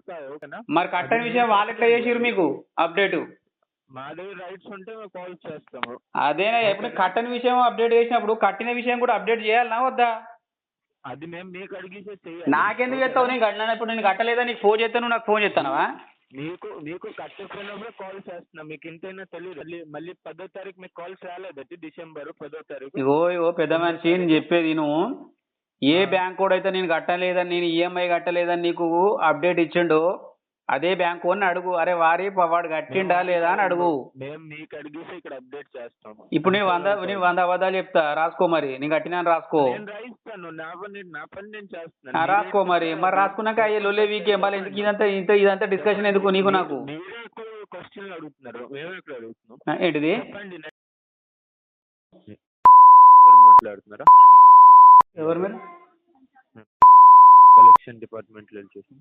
దొరుకుతాయి, ఓకేనా? మరి కట్టని విషయం వాళ్ళు ఎట్లా చేసిర్రు మీకు అప్డేట్? మా దగ్గర రైట్స్ ఉంటే మేము కాల్ చేస్తాము. అదేనా, ఎప్పుడు కట్టని విషయం అప్డేట్ చేసినప్పుడు కట్టిన విషయం కూడా అప్డేట్ చేయాలనా వద్దా? అది మేము మీకు అడిగితే చేయాలి. నాకెందుకు చేస్తావు? నేను కట్టినప్పుడు నేను కట్టలేదా నీకు ఫోన్ చేస్తాను, నాకు ఫోన్ చేస్తానవా? మీకు కట్టకపోయినప్పుడు కాల్ చేస్తున్నాం. మీకు ఇంతైనా తెలియదు. మళ్ళీ 10వ తారీఖు మీకు కాల్స్ రాలేదటి, డిసెంబర్ 10వ తారీఖు. ఇగో పెద్ద మనిషి, నేను చెప్పేది నువ్వు ఏ బ్యాంక్ కూడా అయితే నేను కట్టలేదని, నేను ఈఎంఐ కట్టలేదని నీకు అప్డేట్ ఇచ్చిండో అదే బ్యాంక్ అని అడుగు. అరే వాడు కట్టిండా లేదా అని అడుగు. మేము మీకు అడిగితే ఇక్కడ అప్డేట్ చేస్తాం. ఇప్పుడు నేను 100 అబద్ధాలు చెప్తా, రాసుకో. మరి నేను కట్టినా రాసుకో. నేను రాయిస్తాను, నా పని నేను చేస్తాను. రాసుకో. మరి రాసుకున్నాక అయ్యే లొల్లే వీకే మళ్ళీ ఎందుకు ఇదంతా డిస్కషన్ ఎందుకు నీకు నాకు? మీరే ఎక్కువ క్వశ్చన్లు అడుగుతున్నారు, మేము ఎక్కడ అడుగుతున్నాం? ఏంటిది? చెప్పండి. మాట్లాడుతున్నారా? ఎవరు మీరు? కలెక్షన్ డిపార్ట్మెంట్ లో చేసి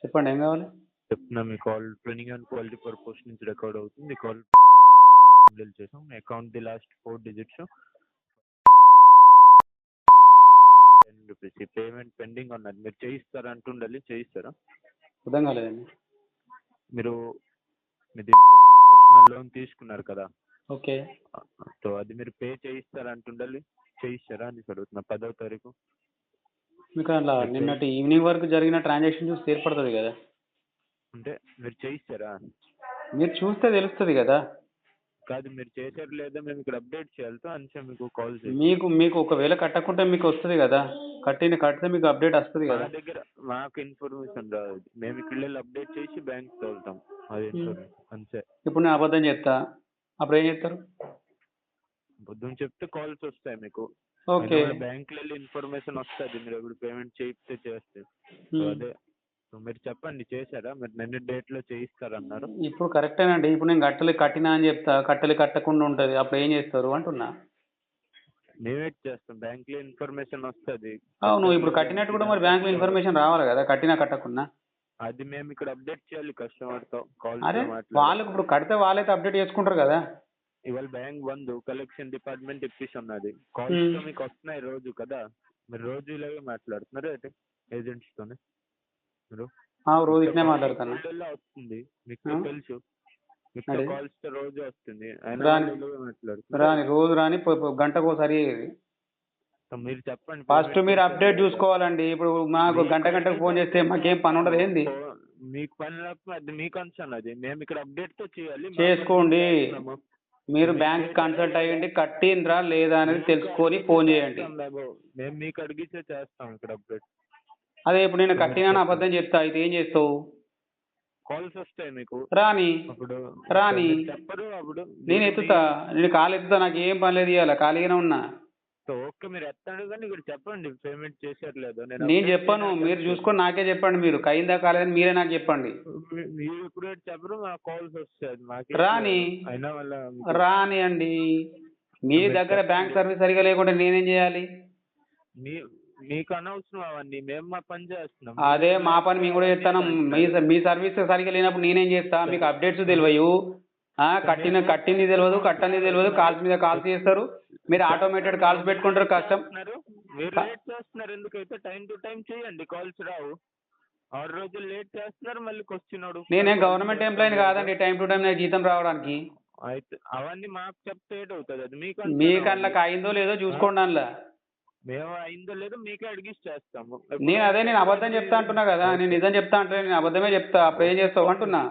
చెప్పండి, ఏం కావాలి? చెప్తున్నా. మీ call training and quality purpose నుంచి రికార్డ్ అవుతుంది. మీ కాల్ చేసాం. మీ account the last 4 digits rupees. Payment pending ఉన్నది. మీరు చేయిస్తారా అంటుండాలి, చేయిస్తారా? అర్థం కాలేదండి. మీరు మీది పర్సనల్ లోన్ తీసుకున్నారు కదా, ఓకే. సో అది మీరు పే చేయిస్తారా అంటుండాలి, చేయిస్తారా అని అడుగుతున్నా. 10వ తారీఖు మీకు అలా నిన్నటి ఈవినింగ్ వరకు జరిగిన ట్రాన్సాక్షన్ చూస్తే ఏర్పడుతుంది కదా. అంటే మీరు చేయిస్తారా? మీరు చూస్తే తెలుస్తుంది కదా. కాదు, మీరు చేశారు లేదా మేము ఇక్కడ అప్డేట్ చేయాలి అని మీకు కాల్ చేసి. మీకు ఒకవేళ కట్టకుంటే మీకు వస్తుంది కదా, కడితే మీకు అప్డేట్ వస్తుంది కదా. మా దగ్గర మాకు ఇన్ఫర్మేషన్ రాదు. మేము ఇక్కడ అప్డేట్ చేసి బ్యాంక్ తోలుతాం. అది ఇన్ఫర్మేషన్ అంతే. ఇప్పుడు నేను అబద్ధం చెప్తా, అప్పుడు ఏం చేస్తారు? పొద్దున్న చెప్తే కాల్స్ వస్తాయి మీకు. ఓకే. బ్యాంక్ వెళ్ళి ఇన్ఫర్మేషన్ వస్తుంది. మీరు ఇప్పుడు పేమెంట్ చేయిస్తే చేస్తే అదే. మీరు చెప్పండి, చేశారా? మీరు నిన్న డేట్ లో చేయిస్తారన్నారు. ఇప్పుడు కరెక్టేనండి. ఇప్పుడు నేను కట్టినా అని చెప్తా, కట్టకుండా ఉంటుంది, అప్పుడు ఏం చేస్తారు అంటున్నా. మేమే చేస్తాం, బ్యాంక్ లో ఇన్ఫర్మేషన్ వస్తుంది. అవును, ఇప్పుడు కట్టినట్టు కూడా మరి బ్యాంక్ లో ఇన్ఫర్మేషన్ రావాలి కదా, కట్టినా కట్టకున్నా. అది మేము ఇక్కడ అప్డేట్ చేయాలి కస్టమర్ తో కాల్. అరే వాళ్ళకి ఇప్పుడు కడితే వాళ్ళైతే అప్డేట్ చేసుకుంటారు కదా. ఇవాళ బ్యాంక్ బంద్, కలెక్షన్ డిపార్ట్మెంట్ ఇప్పిస్తున్నది. కాల్స్ తో మీకు వస్తున్నాయి రోజు కదా, మీరు రోజు ఇలాగే మాట్లాడుతున్నారు అయితే ఏజెంట్స్ తోనే. మీరు రోజు ఇట్నే మాట్లాడతాను. వస్తుంది మీకు తెలుసు, కాల్స్ తో రోజు వస్తుంది. రాని రోజు రాని గంటకోసారి. మీరు చెప్పండి. ఫస్ట్ మీరు అప్డేట్ చూసుకోవాలండి. ఇప్పుడు మాకు గంటకు ఫోన్ చేస్తే మాకేం పని ఉండదు ఏంది? మీకు పని లేకపోతే అది మీ కన్సర్న్. అది మేము ఇక్కడ అప్డేట్ తో చేయాలి. చేసుకోండి. మీరు బ్యాంక్ కన్సల్ట్ అయ్యండి, కట్టిండ్రా లేదా అనేది తెలుసుకొని ఫోన్ చేయండి. మేము మీకు అడిగితే చేస్తాం ఇక్కడ అప్డేట్. అదే ఇప్పుడు నేను కట్టినా అబద్ధం చెప్తా, అయితే ఏం చేస్తావు? కాల్స్ వస్తాయి మీకు. రాని చెప్పరు. అప్పుడు నేను ఎత్తుతా, నేను కాల్ ఎత్తుతా, నాకు ఏం పని లేదు, ఇవ్వాలి ఖాళీగానే ఉన్నా. ఓకే, మీరు ఎత్తాడు కానీ ఇక్కడ చెప్పండి పేమెంట్ చేశారు లేదో. నేను చెప్పాను, మీరు చూసుకొని నాకే చెప్పండి. మీరు కయిందా కాలేదని మీరే నాకు చెప్పండి. మీరు ఇప్పుడు చెప్పరు, మా కాల్స్ వస్తాయి. రాని అండి. మీ దగ్గర బ్యాంక్ సర్వీస్ సరిగా లేకుంటే నేనేం చేయాలి? మీకు అనవసరం అవన్నీ, మేము మా పని చేస్తున్నాం. అదే మా పని మేము కూడా చేస్తాను. మీ సర్వీస్ సరిగా లేనప్పుడు నేనేం చేస్తా? మీకు అప్డేట్స్ తెలియవు, కట్టింది తెలియదు, కట్టంది తెలియదు, కాల్స్ మీద కాల్స్ చేస్తారు. మీరు ఆటోమేటెడ్ కాల్స్ పెట్టుకుంటారు. కష్టం. మీరు లేట్ చేస్తున్నారు. ఎందుకైతే టైం టు టైం చేయండి, కాల్స్ రావు. 6 రోజులు లేట్ చేస్తున్నారు, మళ్ళీ క్వశ్చన్ అడుగు. నేనేం గవర్నమెంట్ ఎంప్లాయీని కాదండి, టైం టు టైం నాకు జీతం రావడానికి. అయితే అవన్నీ మాకు చెప్తే ఏటవుతుంది? అది మీకు అందులోకి అయిందో లేదో చూసుకోండి. అందులో మేము అయిందో లేదో మీకే అడిగిసి చేస్తాము. నేను అబద్ధం చెప్తా అంటున్నా కదా, నేను నిజం చెప్తా అంటే నేను అబద్ధమే చెప్తా, అప్పుడు ఏం చేస్తావు అంటున్నా.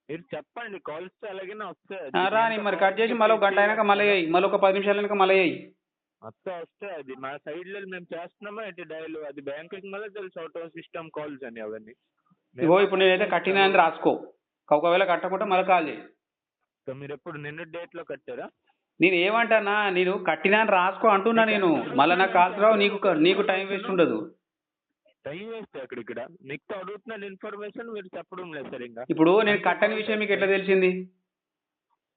మీరు చెప్పండి, కాల్స్ అలాగే వస్తాయి. రాని మరి కట్ చేసి మళ్ళీ 1 గంట అయినాక మళ్ళీ వేయి, మళ్ళీ ఒక 10 నిమిషాలు అయినాక మళ్ళీ వేయి. వస్తాయి. అది మా సైడ్ లో మేము చేస్తున్నామా ఏంటి డైల్. అది బ్యాంకుకి మళ్ళీ తెలుసు, అవుట్ ఆఫ్ సిస్టమ్ కాల్స్ అని అవన్నీ. ఇప్పుడు నేనైతే కట్టినా అని రాసుకో, ఒకవేళ కట్టకుంటే మళ్ళీ కాల్ చేయి. మీరు ఎప్పుడు నిన్న డేట్ లో కట్టారా? నేను ఏమంటానా, నేను కట్టినా అని రాసుకో అంటున్నా. నేను మళ్ళీ నాకు కాల్స్ రావు, నీకు టైం వేస్ట్ ఉండదు. టైం వేస్ట్ ఇక్కడ మీకు అడుగుతున్నాను ఇన్ఫర్మేషన్, మీరు చెప్పడం లేదు సరిగ్గా. ఇప్పుడు నేను కట్టని విషయం మీకు ఎట్లా తెలిసింది?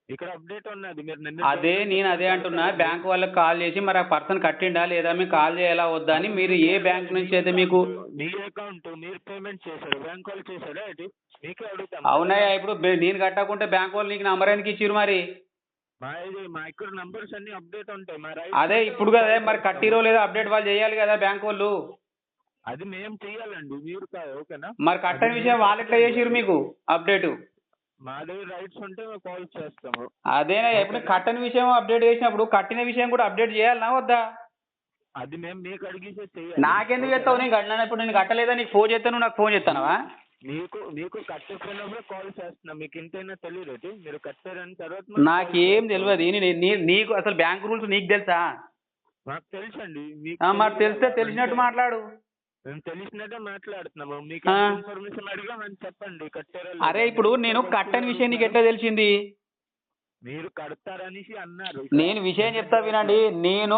ఇక్కడ అప్డేట్ ఉన్నది. మీరు నేను అదే అంటున్నా, బ్యాంక్ వాళ్ళకి కాల్ చేసి మరి ఆ పర్సన్ కట్టిండా లేదా మీకు కాల్ చేయాలా వద్దా అని. మీరు ఏ బ్యాంక్ నుంచి అయితే మీకు మీ అకౌంట్ మీరు పేమెంట్ చేశారు, బ్యాంక్ వాళ్ళు చేశారా? మీకే అడుగుతాం. అవునాయా? ఇప్పుడు నేను కట్టకుంటే బ్యాంక్ వాళ్ళు నీకు నంబర్ ఎందుకు ఇచ్చిరు? మరి మా ఇక్కడ నంబర్స్ అన్ని అప్డేట్ ఉంటాయి. అదే ఇప్పుడు కదా మరి కట్టిరో లేదా అప్డేట్ వాళ్ళు చేయాలి కదా బ్యాంక్ వాళ్ళు. అది మేము చెయ్యాలండి, మీరు కాదు. ఓకేనా? మరి కట్టని విషయం వాళ్ళు ఎట్లా చేసిర్రు మీకు అప్డేట్? మా దగ్గర రైట్స్ ఉంటే మేము కాల్ చేస్తాము. అదేనా, ఎప్పుడు కట్టని విషయం అప్డేట్ చేసినప్పుడు కట్టిన విషయం కూడా అప్డేట్ చేయాలనా వద్దా? అది మేము మీకు అడిగితే చెయ్యాలి. నాకెందుకు చేస్తావు? నేను కట్టినా, ఇప్పుడు నేను కట్టలేదా నీకు ఫోన్ చేస్తాను, నాకు ఫోన్ చేస్తానవా? మీకు కట్టకపోయినప్పుడు కాల్ చేస్తున్నా. మీకు ఇంతైనా తెలియదు మీరు కట్టారని తర్వాత నాకేం తెలియదు. నీకు అసలు బ్యాంక్ రూల్స్ నీకు తెలుసా? మాకు తెలుసండి. మరి తెలిస్తే తెలిసినట్టు మాట్లాడు. మేము తెలిసినట్టే మాట్లాడుతున్నాము. మీకు ఇన్ఫర్మేషన్ అడిగామని చెప్పండి. కట్టారా? అరే ఇప్పుడు నేను కట్టని విషయం నీకు ఎట్లా తెలిసింది? మీరు కడతారనేసి అన్నారు. నేను విషయం చెప్తా వినండి. నేను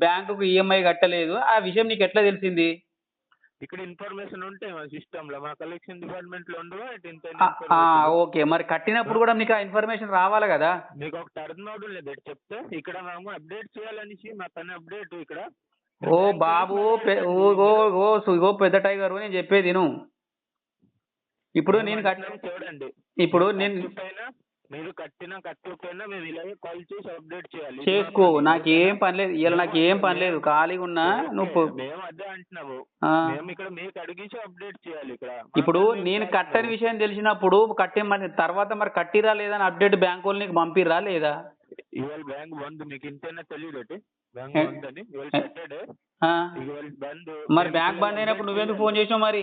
బ్యాంకుకు ఈఎంఐ కట్టలేదు, ఆ విషయం నీకు ఎట్లా తెలిసింది? ఇక్కడ ఇన్ఫర్మేషన్ ఉంటే మా సిస్టమ్ లో, మా కలెక్షన్ డిపార్ట్మెంట్ లో ఉండవా? ఓకే, మరి కట్టినప్పుడు కూడా మీకు ఆ ఇన్ఫర్మేషన్ రావాలి కదా. మీకు ఒక టర్న్ అవడం లేదు చెప్తే, ఇక్కడ మేము అప్డేట్ చేయాలనేసి మా పని అప్డేట్ ఇక్కడ. ఓ బాబు, ఓ పెద్ద టైగర్, నేను చెప్పేది విను. ఇప్పుడు నేను చూడండి, ఇప్పుడు నేను మీరు కట్టకపోయినా మేము ఇలాగే కాల్ చేసి అప్డేట్ చేయాలి. చేసుకో, నాకేం పని లేదు, ఇలా నాకేం పని లేదు, ఖాళీగా ఉన్నా. నువ్వు మేము అదే అంటున్నాము. మేము ఇక్కడ మీకు అడిగేసి అప్డేట్ చేయాలి ఇక్కడ. ఇప్పుడు నేను కట్టని విషయం తెలిసినప్పుడు తర్వాత మరి కట్టిరా లేదా అని అప్డేట్ బ్యాంక్ వాళ్ళు నీకు పంపిరా లేదా? ఇవాళ బ్యాంక్ బంద్, మీకు ఇంతైనా తెలియదు బ్యాంక్ బంద్ అని. ఇవాళ సాటర్డే, ఇవాళ బంద్. మరి బ్యాంక్ బంద్ అయినప్పుడు నువ్వెందుకు ఫోన్ చేసావు మరి?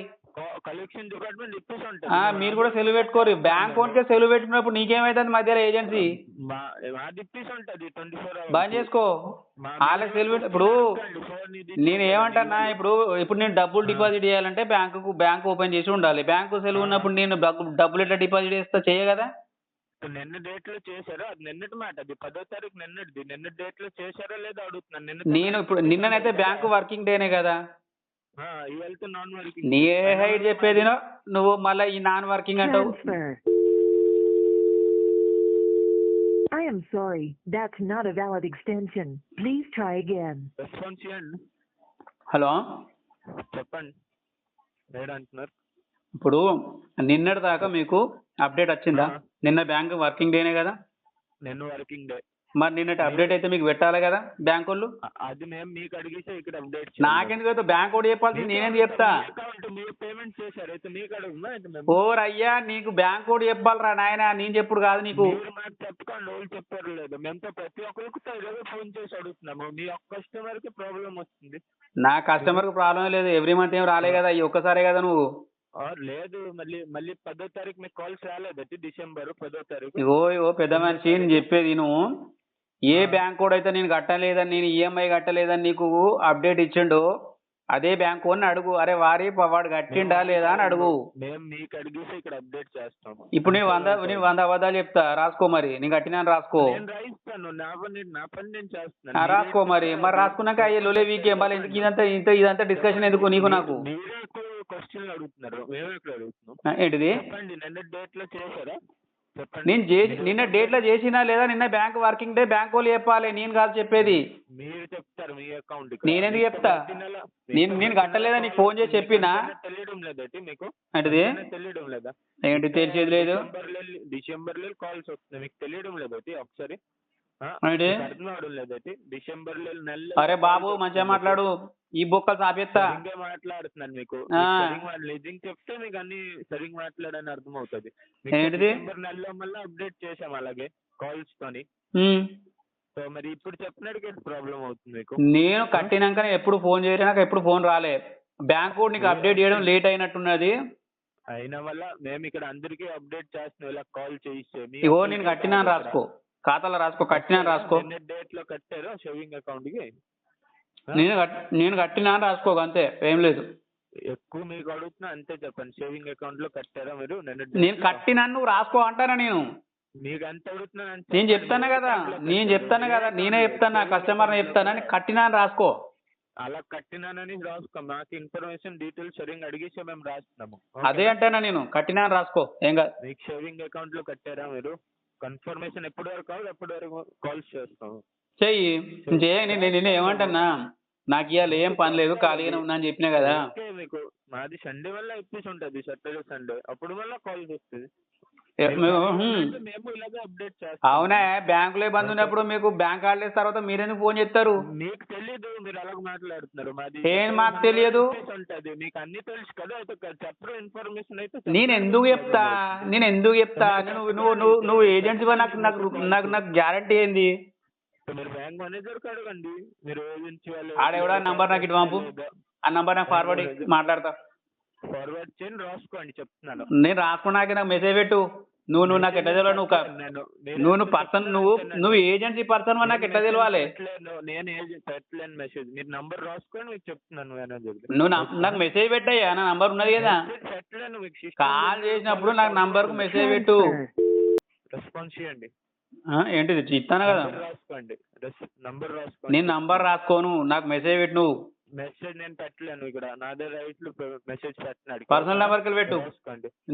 కలెక్షన్ డిపార్ట్మెంట్ ఇప్పేసి ఉంటుంది. మీరు కూడా సెలవు పెట్టుకోరు. బ్యాంక్ ఓన్కే సెలవు పెట్టుకున్నప్పుడు నీకేమైతుంది మధ్యలో ఏజెన్సీ? మాది ఇప్పేసి ఉంటుంది 24 hours. బంద్ చేసుకో, వాళ్ళకి సెలవు ఇప్పుడు నేను ఏమంటానా, ఇప్పుడు నేను డబ్బులు డిపాజిట్ చేయాలంటే బ్యాంక్ ఓపెన్ చేసి ఉండాలి. బ్యాంకు సెలవు ఉన్నప్పుడు నేను డబ్బులు ఎట్లా డిపాజిట్ చేస్తా? చేయగదా? నిన్న డేట్ లో చేశారా? అది నిన్నటి మాట. అది 10వ తారీఖు నిన్నటిది. నిన్న డేట్ లో చేశారా లేదా అడుగుతున్నాను. నేను ఇప్పుడు నిన్ననైతే బ్యాంకు వర్కింగ్ డేనే కదా. ఇవాళ నాన్ వర్కింగ్. నీ హైట్ చెప్పేది నువ్వు మళ్ళీ ఈ నాన్ వర్కింగ్ అంటావు. I am sorry, that's not a valid extension. Please try again. Response చేయండి. హలో, చెప్పండి, అంటున్నారు. ఇప్పుడు నిన్నటి దాకా మీకు అప్డేట్ వచ్చిందా? నిన్న బ్యాంక్ వర్కింగ్ డేనే కదా. నిన్న వర్కింగ్ డే. మరి నిన్నటి అప్డేట్ అయితే మీకు పెట్టాలి కదా బ్యాంక్ వాళ్ళు. అది మేము మీకు అడిగితే ఇక్కడ అప్డేట్. నాకెందుకు అయితే బ్యాంక్ కూడా చెప్పాల్సింది నేనేందుకు చెప్తా? మీరు పేమెంట్ చేశారు అయితే మీకు అడుగుమా? ఓర్ అయ్యా, నీకు బ్యాంక్ కూడా చెప్పాలరా నాయన, నేను చెప్పుడు కాదు నీకు. మాకు చెప్పకండి, వాళ్ళు చెప్పారు లేదు. మేము ప్రతి ఒక్కరికి ఫోన్ చేసి అడుగుతున్నాము. మీ ఒక్క కస్టమర్ కి ప్రాబ్లం వస్తుంది. నా కస్టమర్ కు ప్రాబ్లం లేదు, ఎవ్రీ మంత్ ఏం రాలే కదా, ఈ ఒక్కసారే కదా నువ్వు. లేదు, మళ్ళీ 10వ తారీఖు మీకు కాల్స్ రాలేదట్టి. డిసెంబర్ 10వ తారీఖు. ఇగో పెద్ద మనిషి, నేను చెప్పేది నువ్వు. ఏ బ్యాంక్ కూడా అయితే నేను కట్టలేదని, నేను ఈఎంఐ కట్టలేదని నీకు అప్డేట్ ఇచ్చిండు, అదే బ్యాంక్ అని అడుగు. అరే వాడు కట్టిండా లేదా అని అడుగు. మేము మీకు అడిగేసి ఇక్కడ అప్డేట్ చేస్తాం. ఇప్పుడు నేను 100 అబద్ధాలు చెప్తా, రాసుకో. మరి నేను కట్టినాను రాసుకో. రాయిస్తాను, నా పని నేను చేస్తాను. రాసుకో మరి రాసుకున్నాక అయ్యే లోలే వీకే మళ్ళీ ఎందుకు ఇదంతా డిస్కషన్ ఎందుకు నీకు నాకు? క్వశ్చన్లు అడుగుతున్నారు, మేము ఎక్కడ అడుగుతున్నాం? ఏంటిది? చెప్పండి, నిన్న డేట్ లో చేశారా? నేను నిన్న డేట్ లో చేసినా లేదా? నిన్న బ్యాంక్ వర్కింగ్ డే, బ్యాంక్ వాళ్ళు చెప్పాలి, నేను కాదు చెప్పేది. మీరు చెప్తారు మీ అకౌంట్. నేనెందుకు చెప్తా? నేను కట్టలేదా నీకు ఫోన్ చేసి చెప్పినా? తెలియడం లేదటి మీకు? ఏంటిది తెలియడం లేదా? ఏంటి తెలిసేది లేదు? డిసెంబర్ లో కాల్స్ వస్తుంది, మీకు తెలియడం లేదటి? ఒకసారి డిసెంబర్ నెల. అరే బాబు మంచిగా మాట్లాడు, ఈ బొక్కలు సాపేస్తా. మాట్లాడుతున్నాను మీకు. నిజం చెప్తే మీకు అన్ని సరిగ్గా మాట్లాడని అర్థం అవుతుంది. ఏంటిది? డిసెంబర్ నెలలో మళ్ళీ అప్డేట్ చేసాం అలాగే కాల్స్ తోని. సో మరి ఇప్పుడు చెప్పినట్టుగా ప్రాబ్లం అవుతుంది మీకు. నేను కట్టినాక ఎప్పుడు ఫోన్ చేయలే, నాకు ఎప్పుడు ఫోన్ రాలే. బ్యాంక్ కూడా నీకు అప్డేట్ చేయడం లేట్ అయినట్టున్నది. అయిన వల్ల మేము ఇక్కడ అందరికీ అప్డేట్ చేస్తున్నాం ఇలా కాల్ చేయిస్తే. ఇగో నేను కట్టినాను రాసుకో, ఖాతాలో రాసుకో, కట్టినాను రాసుకో. డేట్ లో కట్టారు సేవింగ్ అకౌంట్ కి. నేను కట్టినాను రాసుకో, అంతే, ఏం లేదు. ఎక్కువ మీకు అడుగుతున్నా అంతే చెప్పండి. సేవింగ్ అకౌంట్ లో కట్టారా మీరు? నేను కట్టినాను, నువ్వు రాసుకో అంటానా నేను? మీకు ఎంత అడుగుతున్నా? నేను చెప్తాను కదా, నేనే చెప్తాను, కస్టమర్ చెప్తానా? కట్టినాను రాసుకో. అలా కట్టినానని రాసుకో. మాకు ఇన్ఫర్మేషన్ డీటెయిల్స్ సరిగ్గా అడిగేసి మేము రాస్తున్నాము. అదే అంటేనా నేను కట్టినాను రాసుకో, ఏం కాదు. మీకు సేవింగ్ అకౌంట్ లో కట్టారా మీరు? కన్ఫర్మేషన్ ఎప్పటి వరకు కావాలి ఎప్పటి వరకు కాల్స్ చేస్తాము. చెయ్యి. నేను ఏమంటున్నా, నాకు ఇవాళ ఏం పని లేదు, ఖాళీగానే ఉన్నా అని చెప్పినా కదా. మీకు మాది సండే వల్ల ఇప్పేసి ఉంటుంది, సాటర్డే సండే, అప్పుడు వల్ల కాల్ వస్తుంది. మేము ఇలాగే అప్డేట్ చేస్తాం. అవునా, బ్యాంకులో బంద్ ఉన్నప్పుడు మీకు బ్యాంక్ హాలిడేస్ తర్వాత మీరెందుకు ఫోన్ చేస్తారు? మీకు తెలియదు, మీరు అలాగ మాట్లాడుతున్నారు. మాది ఏం మాకు తెలియదు? ఉంటది, మీకు అన్ని తెలుసు కదా. అయితే చెప్పరు ఇన్ఫర్మేషన్ అయితే నేను ఎందుకు చెప్తా? నువ్వు ఏజెన్సీ నాకు నాకు నాకు నాకు గ్యారంటీ ఏంది? మీరు బ్యాంక్ మేనేజర్ కి అడగండి. మీరు ఏజెన్సీ ఆడెవడా నంబర్ నాకు ఇటు పంపు, ఆ నంబర్ నాకు ఫార్వర్డ్ మాట్లాడతా. ఫార్వర్డ్ చేయండి, రాసుకోండి చెప్తున్నాను. నేను రాసుకున్నాక నాకు మెసేజ్ పెట్టు. నువ్వు నాకు ఎట్లా తెలియాలి? నువ్వు పర్సన్, నువ్వు ఏజెన్సీ పర్సన్ నాకు ఎట్లా తెలియాలి? నేను పెట్టలేను మెసేజ్. మీరు నంబర్ రాసుకొని మీకు చెప్తున్నాను మేనేజర్. నువ్వు నాకు మెసేజ్ పెట్టాయా? నా నంబర్ ఉన్నది కదా. పెట్టలేను మీకు. కాల్ చేసినప్పుడు నాకు నంబర్ కు మెసేజ్ పెట్టు. రెస్పాన్స్ చేయండి. ఏంటిది ఇస్తాను కదా. రాసుకోండి, నంబర్ రాసుకోండి. నేను నంబర్ రాసుకోను, నాకు మెసేజ్ పెట్టు. నువ్వు మెసేజ్ నేను పెట్టలేను ఇక్కడ. నాదే రైట్ మెసేజ్ పెట్టినాడు. పర్సనల్ నెంబర్ కి పెట్టు.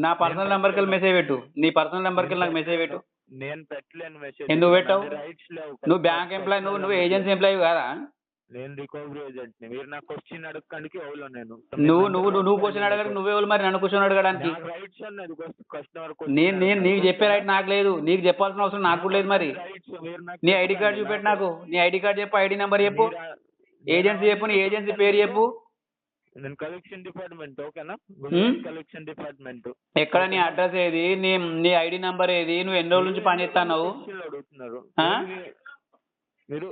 నా పర్సనల్ నెంబర్ కి మెసేజ్ పెట్టు. నీ పర్సనల్ నెంబర్ కి నాకు మెసేజ్ పెట్టు. నేను పెట్టలేను మెసేజ్. ఎందుకు పెట్టావు? రైట్స్ లేవు. నువ్వు బ్యాంక్ ఎంప్లాయ్, నువ్వు ఏజెన్సీ ఎంప్లాయ్ కదా. నేను రికవరీ ఏజెంట్ ని. మీరు నాకు క్వశ్చన్ అడగడానికి ఎవరు? నేను నువ్వు క్వశ్చన్ అడగడానికి నువ్వెవరు మరి నన్ను క్వశ్చన్ అడగడానికి? రైట్స్ అన్నది కస్టమర్. నేను నీకు చెప్పే రైట్ నాకు లేదు, నీకు చెప్పాల్సిన అవసరం నాకు కూడా లేదు. మరి నీ ఐడి కార్డు చూపెట్టు నాకు. నీ ఐడి కార్డు చెప్పు, ఐడి నెంబర్ చెప్పు, ఏజెన్సీ చెప్పు, నీ ఏజెన్సీ పేరు చెప్పు. నేను కలెక్షన్ డిపార్ట్మెంట్. ఓకేనా? Collection department. ఎక్కడ? నీ అడ్రస్ ఏది? నీ ఐడి నంబర్ ఏది? నువ్వు ఎన్ని రోజుల నుంచి పని చేస్తున్నావు? అడుగుతున్నారు మీరు.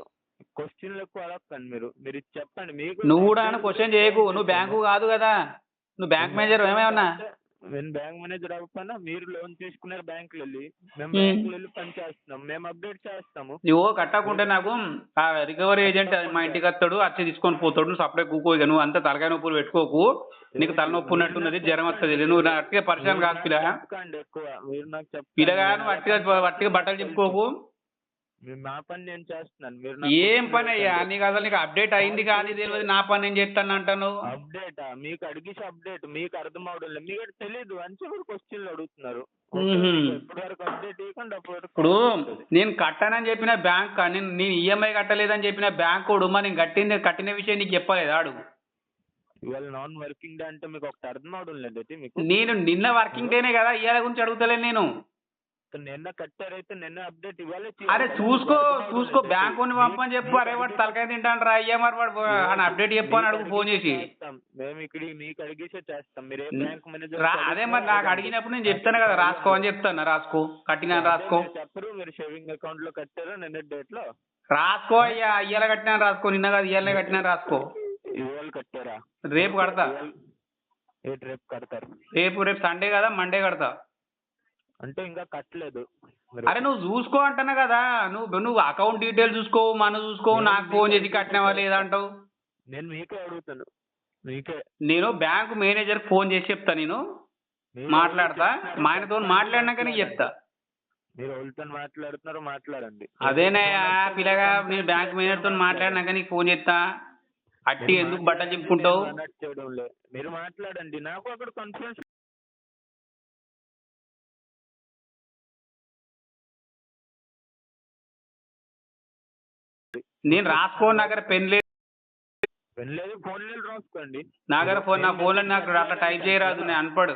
క్వశ్చన్లు ఎక్కువ అడగండి. మీరు ఇది చెప్పండి. మీకు నువ్వు కూడా క్వశ్చన్ చేయకు. నువ్వు బ్యాంకు కాదు కదా, నువ్వు బ్యాంక్ మేనేజర్ ఏమైనా. నేను బ్యాంక్ మేనేజర్ అవ్వకపోయినా మీరు లోన్ తీసుకున్నారు బ్యాంకులు వెళ్ళి. మేము బ్యాంకులు వెళ్ళి పని చేస్తున్నాం, మేము అప్డేట్ చేస్తాము. నువ్వు కట్టకుంటే నాకు ఆ రికవరీ ఏజెంట్ మా ఇంటికి వస్తాడు, వచ్చి తీసుకొని పోతాడు. నువ్వు సపరేట్ కూకో. ఇక నువ్వు అంతా తలకాయ నొప్పులు పెట్టుకోకు. నీకు తలనొప్పి ఉన్నట్టున్నది, జ్వరం వస్తుంది. నువ్వు నా అట్టిగా పరిచయం కాదు పిల్ల. ఎక్కువ మీరు నాకు పిల్లగా నువ్వు అట్టిగా బట్టలు చెప్పుకోకు. నా పని నేను చేస్తున్నాను. మీరు ఏం పని అయ్యా? నీకు అసలు నీకు అప్డేట్ అయింది కానీ తెలియదు. నా పని నేను చేస్తాను అంటాను. అప్డేట్ మీకు అడిగేసి అప్డేట్ మీకు అర్థం అవడం లేదు. మీకు తెలియదు అని చెప్పి క్వశ్చన్లు అడుగుతున్నారు. ఇప్పటివరకు అప్డేట్ ఇవ్వకుండా ఇప్పుడు నేను కట్టానని చెప్పిన బ్యాంక్, నేను ఈఎంఐ కట్టలేదని చెప్పిన బ్యాంక్ కూడా మరి నేను కట్టిన విషయం నీకు చెప్పలేదు. అడుగు. ఇవాళ నాన్ వర్కింగ్ డే అంటే మీకు ఒకటి అర్థం అవడం లేదు. మీకు నేను నిన్న వర్కింగ్ డేనే కదా, ఇవాళ గురించి అడుగుతలేను నేను. నిన్న కట్టారైతే నిన్న అప్డేట్ ఇవ్వాలి. అరే చూసుకో బ్యాంకు పంపని చెప్పు. అరే వాడు తలకాయ తింటాను రా అయ్యా, వాడు అని అప్డేట్ చెప్పు అని అడుగు ఫోన్ చేసి. మేము ఇక్కడ మీకు అడిగేసే చేస్తాం. మీరు బ్యాంక్ మేనేజర్. అదే మరి నాకు అడిగినప్పుడు నేను చెప్తాను కదా, రాసుకో అని చెప్తాను. రాసుకో, కట్టినా రాసుకో. చెప్పరు మీరు సేవింగ్ అకౌంట్ లో కట్టారు నిన్న డేట్ లో. రాసుకో అయ్యా, ఇయ్యాల కట్టినా రాసుకో, నిన్న కాదు ఇయ్యాలనే కట్టినా రాసుకో. ఇవాళ కట్టారా? రేపు కడతా. రేపు కడతారు? రేపు సండే కదా, మండే కడతా. అంటే ఇంకా కట్టలేదు. అరే నువ్వు చూసుకో అంటున్నా కదా. నువ్వు అకౌంట్ డీటెయిల్స్ చూసుకోవు, మనం చూసుకోవు, నాకు ఫోన్ చేసి కట్టినవా లేదంటావు. నేను మీకే అడుగుతాను. నేను బ్యాంకు మేనేజర్ ఫోన్ చేసి చెప్తా. నేను మాట్లాడతా, మా ఆయనతో మాట్లాడినాక నీకు చెప్తా. మీరు వాళ్ళతో మాట్లాడుతున్నారు, మాట్లాడండి. అదేనయ్యా పిల్లగా, నేను బ్యాంక్ మేనేజర్తో మాట్లాడినాక నీకు ఫోన్ చేస్తా. అట్టి ఎందుకు బట్టలు చెప్పుకుంటావు? మీరు మాట్లాడండి, నాకు అక్కడ కాన్ఫరెన్స్. నేను రాసుకో. నా దగ్గర పెన్ లేదు. ఫోన్ లేదు రాసుకోండి. నా దగ్గర నా ఫోన్లో నాకు అట్లా టైప్ చేయరాదు, నేను అన్పడు.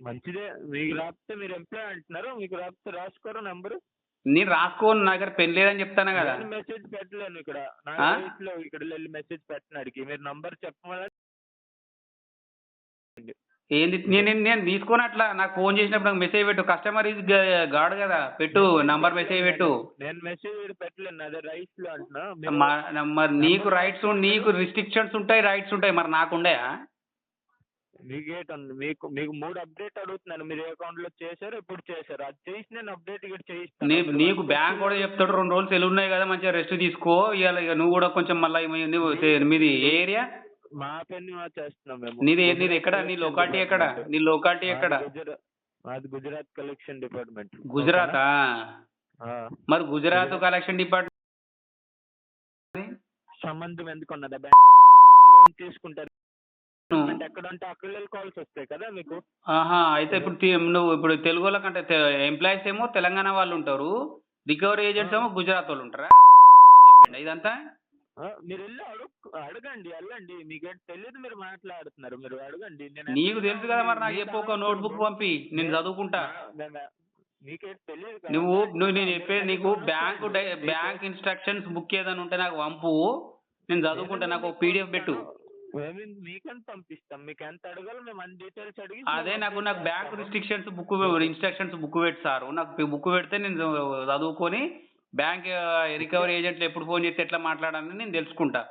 మంచిదే. మీకు రాస్తే మీరు ఎంప్లాయ్ అంటున్నారు, మీకు రాస్తే రాసుకోరు నంబరు. నేను రాసుకోను, నా దగ్గర పెన్ లేదని చెప్తాను కదా. మెసేజ్ పెట్టలేను ఇక్కడ. ఇక్కడ వెళ్ళి మెసేజ్ పెట్టినాడికి మీరు నంబర్ చెప్పమని. ఏంది? నేను తీసుకొని అట్లా నాకు ఫోన్ చేసినప్పుడు నాకు మెసేజ్ పెట్టు. కస్టమర్ ఈజ్ గాడ్ కదా, పెట్టు నంబర్ మెసేజ్ పెట్టు. నేను మెసేజ్ పెట్టలేను, అదే రైట్స్ లో అంటున్నా. మరి నీకు రైట్స్, నీకు రిస్ట్రిక్షన్స్ ఉంటాయి, రైట్స్ ఉంటాయి. మరి నాకు ఉండయా? మీకు 3 అప్డేట్ అడుగుతున్నాను. మీరు ఏ అకౌంట్ లో చేశారు, ఎప్పుడు చేశారు, అది చేసి నేను అప్డేట్ ఇక్కడ చేయిస్తాను. నీకు బ్యాంక్ కూడా చెప్తాడు 2 రోజులు సెలవు ఉన్నాయి కదా, మంచిగా రెస్ట్ తీసుకో. ఇక నువ్వు కూడా కొంచెం మళ్ళీ మీది ఏ ఏరియా? మా పని చేస్తున్నాం మేము. నీది ఎక్కడ? నీ లొకాలిటీ ఎక్కడ? మాది గుజరాత్ కలెక్షన్ డిపార్ట్మెంట్. గుజరాతా? మరి గుజరాత్ కలెక్షన్ డిపార్ట్మెంట్ సంబంధం ఎందుకు ఉన్నదా? బ్యాంక్ తీసుకుంటారు ఎక్కడ అంటే అక్కడ కాల్స్ వస్తాయి కదా మీకు. అయితే నువ్వు ఇప్పుడు తెలుగు వాళ్ళకంటే ఎంప్లాయీస్ ఏమో తెలంగాణ వాళ్ళు ఉంటారు, రికవరీ ఏజెంట్స్ ఏమో గుజరాత్ వాళ్ళు ఉంటారా? ఇదంతా మీరు వెళ్ళి అడగండి వెళ్ళండి, మీకేం తెలియదు మీరు మాట్లాడుతున్నారు, మీరు అడగండి. నీకు తెలుసు కదా మరి, నాకు చెప్పు, ఒక నోట్బుక్ పంపి నేను చదువుకుంటా. మీకేం తెలియదు నువ్వు నేను చెప్పేది నీకు బ్యాంక్ ఇన్స్ట్రక్షన్స్ బుక్ ఏదైనా ఉంటే నాకు పంపు, నేను చదువుకుంటా. నాకు పీడిఎఫ్ పెట్టు. మీకని పంపిస్తాం, మీకు ఎంత అడగాలో మేము అన్ని డీటెయిల్స్ అడిగి. అదే నాకు బ్యాంక్ ఇన్స్ట్రక్షన్స్ బుక్ పెట్టి సారు, నాకు బుక్ పెడితే నేను చదువుకొని బ్యాంక్ రికవరీ ఏజెంట్లు ఎప్పుడు ఫోన్ చేస్తే ఎట్లా మాట్లాడాలని నేను తెలుసుకుంటా.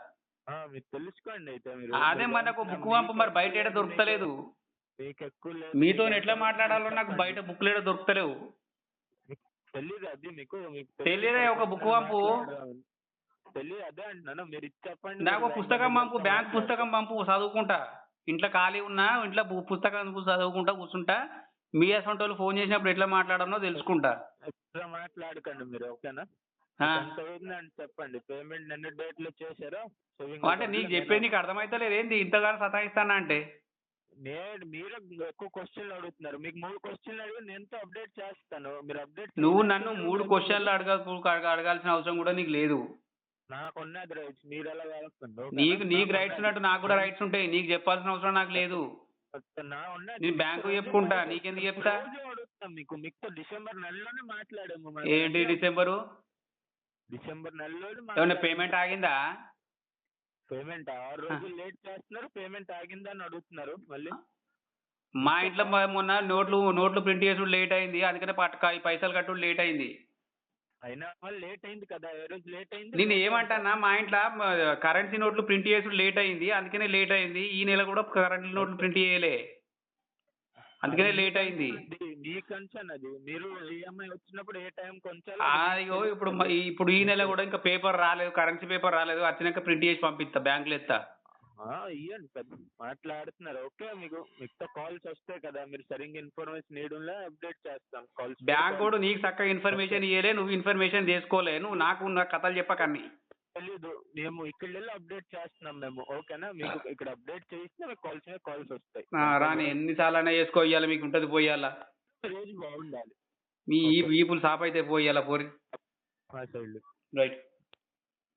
మీరు తెలుసుకోండి అయితే. మీరు అదే మరి నాకు బుక్ పంపు, మరి బయట ఏడ దొరుకుతలేదు. మీకు ఎక్కువ మీతో ఎట్లా మాట్లాడాలో నాకు బయట బుక్లు ఏడ దొరుకుతలేవు. తెలీదు అది మీకు తెలియదే, ఒక బుక్ పంపు. తెలియదు అదే అంటున్నాను, మీరు ఇది చెప్పండి. నాకు పుస్తకం పంపు, బ్యాంక్ పుస్తకం పంపు, చదువుకుంటా. ఇంట్లో ఖాళీ ఉన్నా ఇంట్లో పుస్తకం చదువుకుంటా కూర్చుంటా. మీ అసొంటి వాళ్ళు ఫోన్ చేసినప్పుడు ఎట్లా మాట్లాడాలో తెలుసుకుంటా. ఎట్లా మాట్లాడకండి మీరు, ఓకేనా? ఎంత అయిందని చెప్పండి. పేమెంట్ ఎన్ని డేట్లో చేశారో అంటే నీకు చెప్పేది నీకు అర్థమైతలేదు ఏంది ఇంతగానో సతాయిస్తానా అంటే? మీరు ఎక్కువ క్వశ్చన్లు అడుగుతున్నారు. మీకు 3 క్వశ్చన్లు అడిగి నేను అప్డేట్ చేస్తాను. మీరు అప్డేట్ నువ్వు నన్ను 3 క్వశ్చన్లు అడగాల్సిన అవసరం కూడా నీకు లేదు. నాకు ఉన్నది రైట్స్, మీరు ఎలా కాలుస్తుందో. నీకు రైట్స్ ఉన్నట్టు నాకు కూడా రైట్స్ ఉంటాయి. నీకు చెప్పాల్సిన అవసరం నాకు లేదు. నేను బ్యాంకు చెప్పుకుంటా, నీకెందుకు చెప్తా? మీకు మీతో డిసెంబర్ నెలలోనే మాట్లాడాము. ఏంటి డిసెంబర్ నెలలో ఏమన్నా పేమెంట్ ఆగిందా? పేమెంట్ 6 రోజులు లేట్ చేస్తున్నారు, పేమెంట్ ఆగిందా అని అడుగుతున్నారు మళ్ళీ. మా ఇంట్లో మొన్న నోట్లు ప్రింట్ చేసుడు లేట్ అయింది, అందుకనే పైసలు కట్టుడు లేట్ అయింది. అయినా లేట్ అయింది కదా, ఏ రోజు లేట్ అయింది? నేను ఏమంటానా, మా ఇంట్లో కరెన్సీ నోట్లు ప్రింట్ చేసుడు లేట్ అయింది, అందుకనే లేట్ అయింది. ఈ నెల కూడా కరెన్సీ నోట్లు ప్రింట్ చేయలే, అందుకనే లేట్ అయింది. మీ కన్సర్న్ అది. మీరు ఈఎంఐ వచ్చినప్పుడు ఏ టైం కొంచెం అయ్యో ఇప్పుడు ఈ నెల కూడా ఇంకా పేపర్ రాలేదు, కరెన్సీ పేపర్ రాలేదు. వచ్చినాక ప్రింట్ చేసి పంపిస్తా, బ్యాంకులో ఎత్తా. ఇవ్వండి పెద్ద మాట్లాడుతున్నారు. ఓకే, మీతో కాల్స్ వస్తాయి కదా, మీరు సరిగ్గా ఇన్ఫర్మేషన్ ఇవ్వడంలో అప్డేట్ చేస్తాం కాల్స్. బ్యాంక్ కూడా నీకు చక్కగా ఇన్ఫర్మేషన్ ఇవ్వలే, నువ్వు ఇన్ఫర్మేషన్ తీసుకోలే, నువ్వు నాకు కథలు చెప్పకన్ని. తెలీదు, మేము ఇక్కడ వెళ్ళి అప్డేట్ చేస్తున్నాం మేము, ఓకేనా? మీకు ఇక్కడ అప్డేట్ చేస్తే మీకు కాల్స్ వస్తాయి. రాని ఎన్నిసార్లు అయినా వేసుకోవాలి, మీకు ఉంటుంది పోయాలా. రోజు బాగుండాలి. మీ ఈపులు సాప్ అయితే పోయాలా పోరి. Side right.